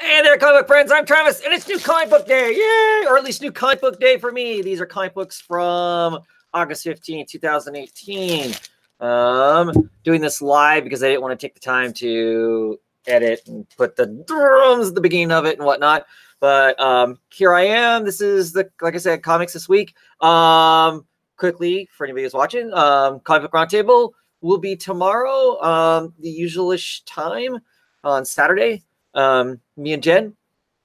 Hey there, comic book friends. I'm Travis, and it's new comic book day. Yay! Or at least new comic book day for me. These are comic books from August 15th, 2018. Doing this live because I didn't want to take the time to edit and put the drums at the beginning of it and whatnot. But here I am. This is like I said, comics this week. Quickly, for anybody who's watching, Comic Book Roundtable will be tomorrow, the usual-ish time on Saturday. Me and Jen,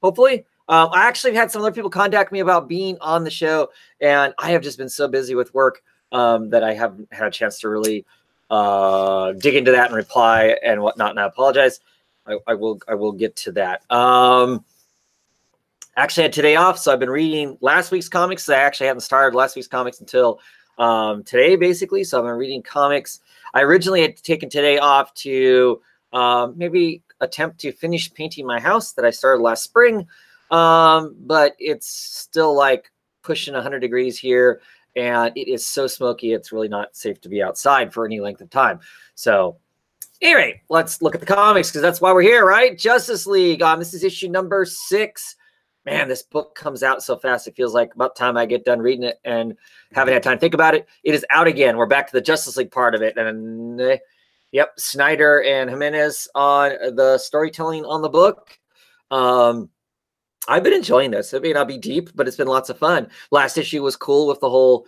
hopefully. I actually had some other people contact me about being on the show, and I have just been so busy with work that I haven't had a chance to really dig into that and reply and whatnot. And I apologize. I will get to that. Actually had today off, so I've been reading last week's comics. I actually hadn't started last week's comics until today, basically. So I've been reading comics. I originally had taken today off to maybe attempt to finish painting my house that I started last spring, but it's still like pushing 100 degrees here, and it is so smoky it's really not safe to be outside for any length of time. So anyway, let's look at the comics because that's why we're here, right? Justice League. This is issue number 6. Man, this book comes out so fast. It feels like about time I get done reading it and haven't had time to think about it. It is out again. We're back to the Justice League part of it. And yep, Snyder and Jimenez on the storytelling on the book. I've been enjoying this. It may not be deep, but it's been lots of fun. Last issue was cool with the whole,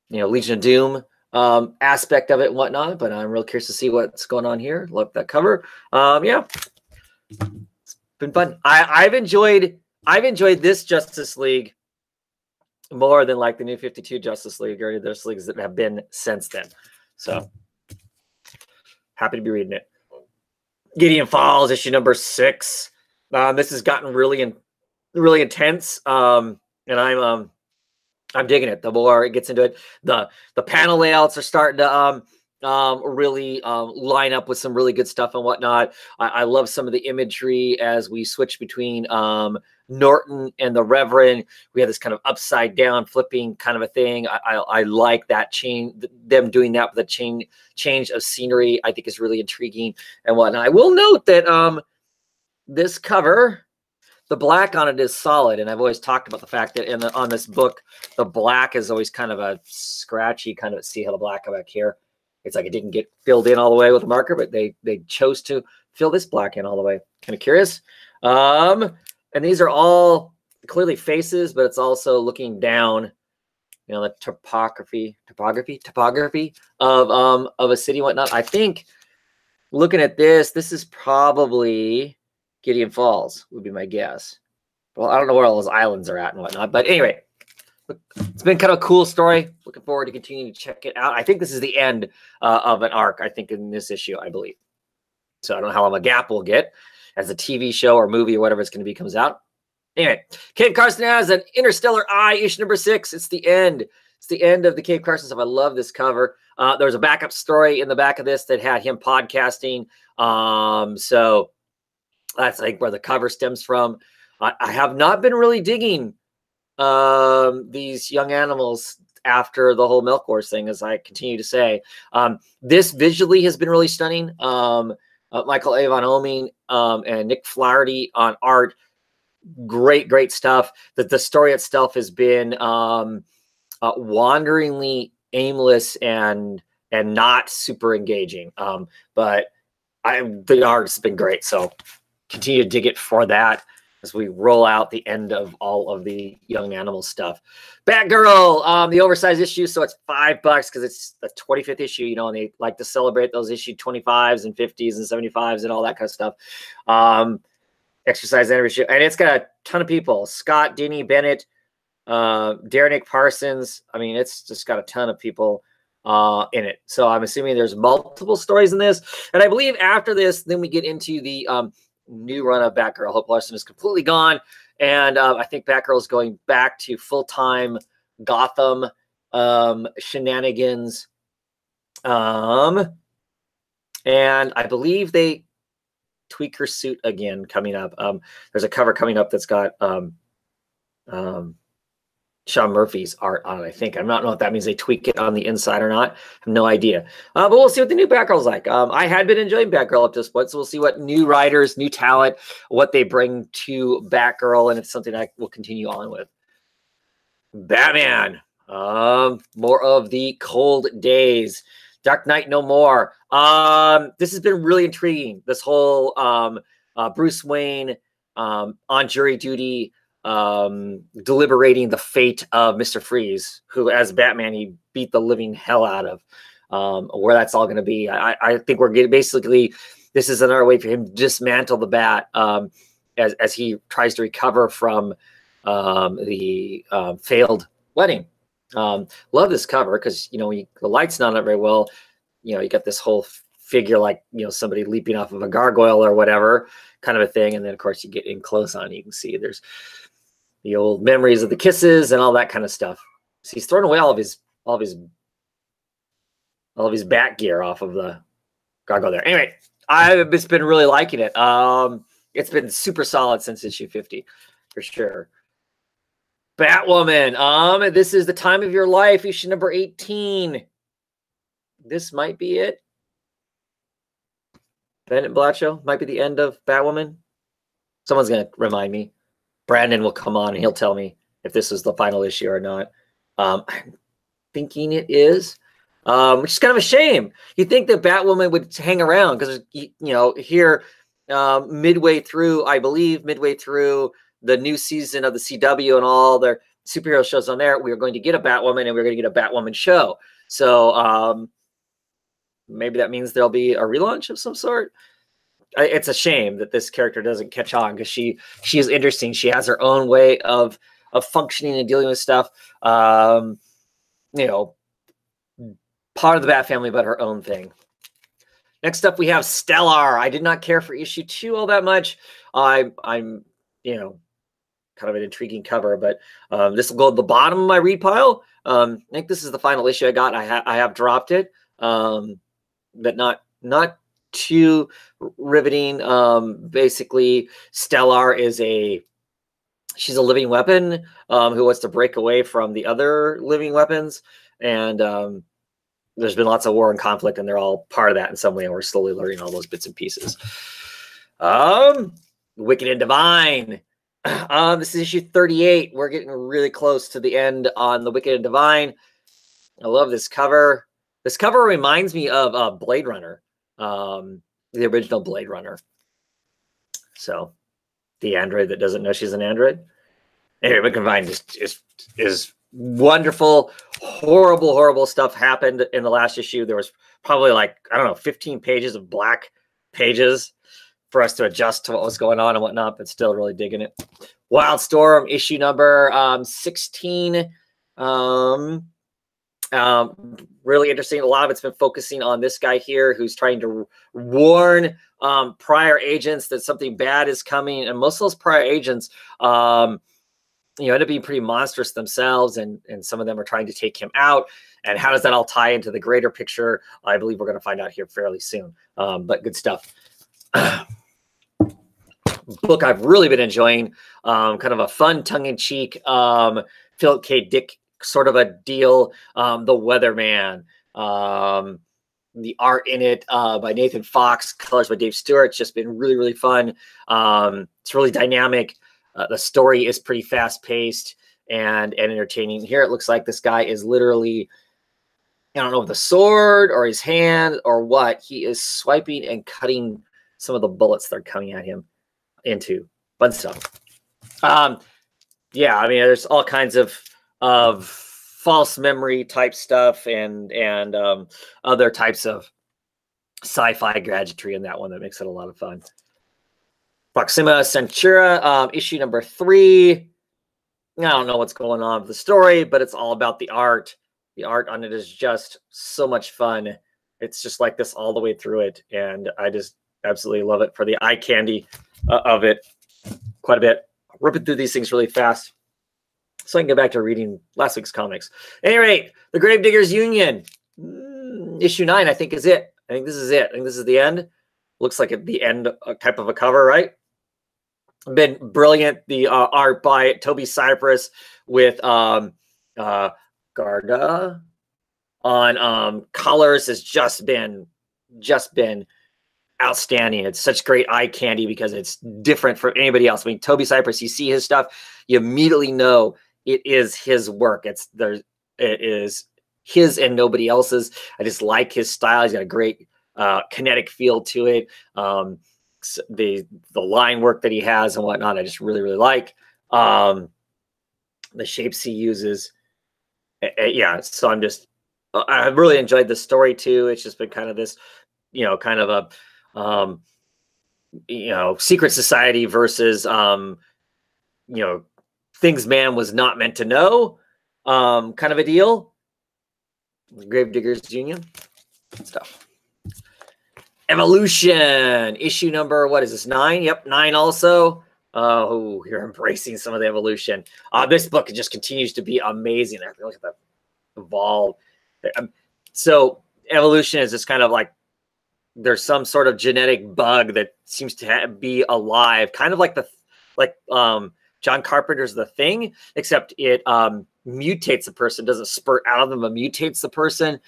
Legion of Doom aspect of it and whatnot. But I'm real curious to see what's going on here. Love that cover. Yeah, it's been fun. I've enjoyed this Justice League more than like the New 52 Justice League or those leagues that have been since then. So happy to be reading it. Gideon Falls, issue number 6. This has gotten really intense. And I'm digging it. The more it gets into it, the panel layouts are starting to really line up with some really good stuff and whatnot. I love some of the imagery as we switch between Norton and the Reverend. We have this kind of upside down flipping kind of a thing. I like that change, them doing that with a change of scenery. I think is really intriguing and whatnot. I will note that this cover, the black on it is solid, and I've always talked about the fact that on this book, the black is always kind of a scratchy kind of. See how the black back here? It's like it didn't get filled in all the way with a marker, but they chose to fill this black in all the way. Kind of curious. And these are all clearly faces, but it's also looking down, the topography of a city and whatnot. I think looking at this is probably Gideon Falls would be my guess. Well, I don't know where all those islands are at and whatnot, but anyway, it's been kind of a cool story. Looking forward to continuing to check it out. I think this is the end of an arc, I think, in this issue, I believe. So I don't know how long a gap we'll get as a TV show or movie or whatever it's going to be comes out. Anyway, Cave Carson has an Interstellar Eye, issue number 6. It's the end. It's the end of the Cave Carson stuff. I love this cover. There was a backup story in the back of this that had him podcasting. So that's like where the cover stems from. I have not been really digging these young animals after the whole Milk Wars thing, as I continue to say. This visually has been really stunning. Michael Avon Oming and Nick Flaherty on art. Great stuff. The story itself has been wanderingly aimless and not super engaging. But the art has been great. So continue to dig it for that as we roll out the end of all of the Young Animal stuff. Batgirl, the oversized issue, so it's $5 because it's the 25th issue, and they like to celebrate those issue 25s and 50s and 75s and all that kind of stuff. Exercise anniversary, and it's got a ton of people. Scott, Denny, Bennett, Darren Parsons. I mean, it's just got a ton of people in it. So I'm assuming there's multiple stories in this. And I believe after this, then we get into the new run of Batgirl. Hope Larson is completely gone. And I think Batgirl is going back to full-time Gotham shenanigans. And I believe they tweak her suit again coming up. There's a cover coming up that's got Sean Murphy's art on it, I think. I don't know if that means they tweak it on the inside or not. I have no idea. But we'll see what the new Batgirl's like. I had been enjoying Batgirl up to this point, so we'll see what new writers, new talent, what they bring to Batgirl, and it's something I will continue on with. Batman. More of the cold days. Dark Knight No More. This has been really intriguing. This whole Bruce Wayne on jury duty, deliberating the fate of Mr. Freeze, who as Batman he beat the living hell out of. Where that's all going to be, I think we're getting basically this is another way for him to dismantle the Bat as he tries to recover from the failed wedding. Love this cover because the light's not on very well. You got this whole figure like somebody leaping off of a gargoyle or whatever kind of a thing, and then of course you get in close on, you can see there's the old memories of the kisses and all that kind of stuff. So he's thrown away all of his bat gear off of the gargoyle there. Anyway, I've just been really liking it. It's been super solid since issue 50 for sure. Batwoman. This is the time of your life, issue number 18. This might be it. Bennett Blatcho might be the end of Batwoman. Someone's going to remind me. Brandon will come on and he'll tell me if this is the final issue or not. I'm thinking it is, which is kind of a shame. You think that Batwoman would hang around because, here midway through, I believe, midway through the new season of the CW and all their superhero shows on there, we are going to get a Batwoman and we're going to get a Batwoman show. So maybe that means there'll be a relaunch of some sort. It's a shame that this character doesn't catch on because she is interesting. She has her own way of functioning and dealing with stuff. Part of the Bat family, but her own thing. Next up, we have Stellar. I did not care for issue 2 all that much. I'm kind of an intriguing cover, but this will go at the bottom of my read pile. I think this is the final issue I got. I have dropped it, but not too riveting. Basically, Stellar is she's a living weapon who wants to break away from the other living weapons, and there's been lots of war and conflict, and they're all part of that in some way, and we're slowly learning all those bits and pieces. Wicked and Divine. This is issue 38. We're getting really close to the end on the Wicked and Divine. I love this cover. This cover reminds me of Blade Runner, the original Blade Runner. So, the android that doesn't know she's an android. Anyway, Wicked and Divine is wonderful. Horrible stuff happened in the last issue. There was probably 15 pages of black pages for us to adjust to what was going on and whatnot, but still really digging it. Wildstorm, issue number 16. Really interesting. A lot of it's been focusing on this guy here who's trying to warn prior agents that something bad is coming. And most of those prior agents, end up being pretty monstrous themselves, and some of them are trying to take him out. And how does that all tie into the greater picture? I believe we're going to find out here fairly soon. But good stuff. Book I've really been enjoying, kind of a fun tongue-in-cheek Philip K. Dick sort of a deal. The Weatherman, the art in it by Nathan Fox, colors by Dave Stewart. It's just been really fun. It's really dynamic. The story is pretty fast-paced and entertaining. Here it looks like this guy is literally, I don't know, with a sword or his hand or what, he is swiping and cutting some of the bullets that are coming at him into. Fun stuff. Yeah, there's all kinds of false memory type stuff and other types of sci-fi gadgetry in that one that makes it a lot of fun. Proxima Centuri, issue number 3. I don't know what's going on with the story, but it's all about the art. The art on it is just so much fun. It's just like this all the way through it, and I just absolutely love it for the eye candy of it quite a bit. Ripping through these things really fast so I can get back to reading last week's comics. At any rate, the Gravediggers Union, issue 9, I think is it. I think this is it. I think this is the end. Looks like the end type of a cover, right? Been brilliant. The art by Toby Cypress with Garda on colors has just been outstanding. It's such great eye candy because it's different from anybody else. I mean, Toby Cypress, you see his stuff, you immediately know it is his work. It is his and nobody else's. I just like his style. He's got a great kinetic feel to it. The line work that he has and whatnot, I just really like. The shapes he uses. Yeah, so I really enjoyed the story too. It's just been kind of this, kind of a secret society versus things man was not meant to know, kind of a deal. Gravediggers Union stuff. Evolution issue number, what is this, 9? Yep, 9 also. Oh, you're embracing some of the evolution. This book just continues to be amazing. Look at that evolve. So evolution is just kind of like there's some sort of genetic bug that seems to be alive, kind of like John Carpenter's The Thing, except it mutates the person, doesn't spurt out of them, but mutates the person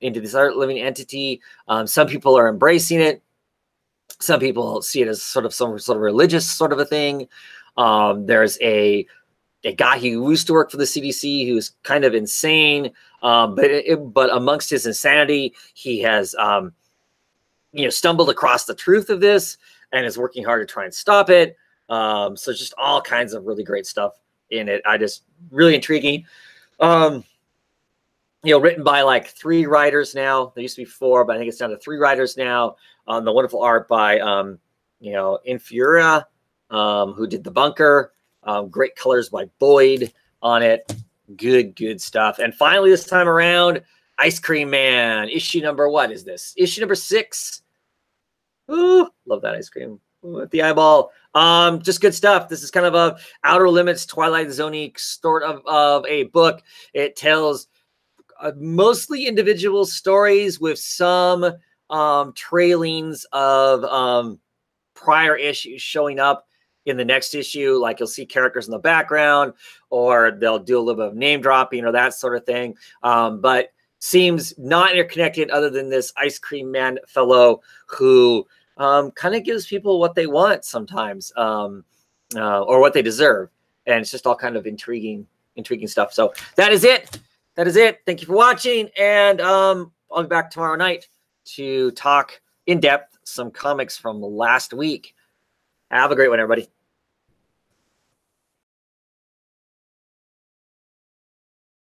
into this other living entity. Some people are embracing it. Some people see it as some sort of religious sort of a thing. There's a guy who used to work for the CDC who's kind of insane, but amongst his insanity, he has stumbled across the truth of this and is working hard to try and stop it. So just all kinds of really great stuff in it. Really intriguing. Written by like 3 writers now. There used to be 4, but I think it's down to 3 writers now. The wonderful art by Infura, who did The Bunker. Great colors by Boyd on it. Good stuff. And finally, this time around, Ice Cream Man. Issue number, what is this? Issue number 6. Ooh, love that ice cream with the eyeball. Just good stuff. This is kind of a Outer Limits, Twilight Zone sort of a book. It tells mostly individual stories with some trailings of prior issues showing up in the next issue. Like you'll see characters in the background, or they'll do a little bit of name dropping or that sort of thing. But seems not interconnected other than this Ice Cream Man fellow who kind of gives people what they want sometimes, or what they deserve. And it's just all kind of intriguing stuff. So that is it. Thank you for watching. And I'll be back tomorrow night to talk in depth some comics from last week. Have a great one, everybody.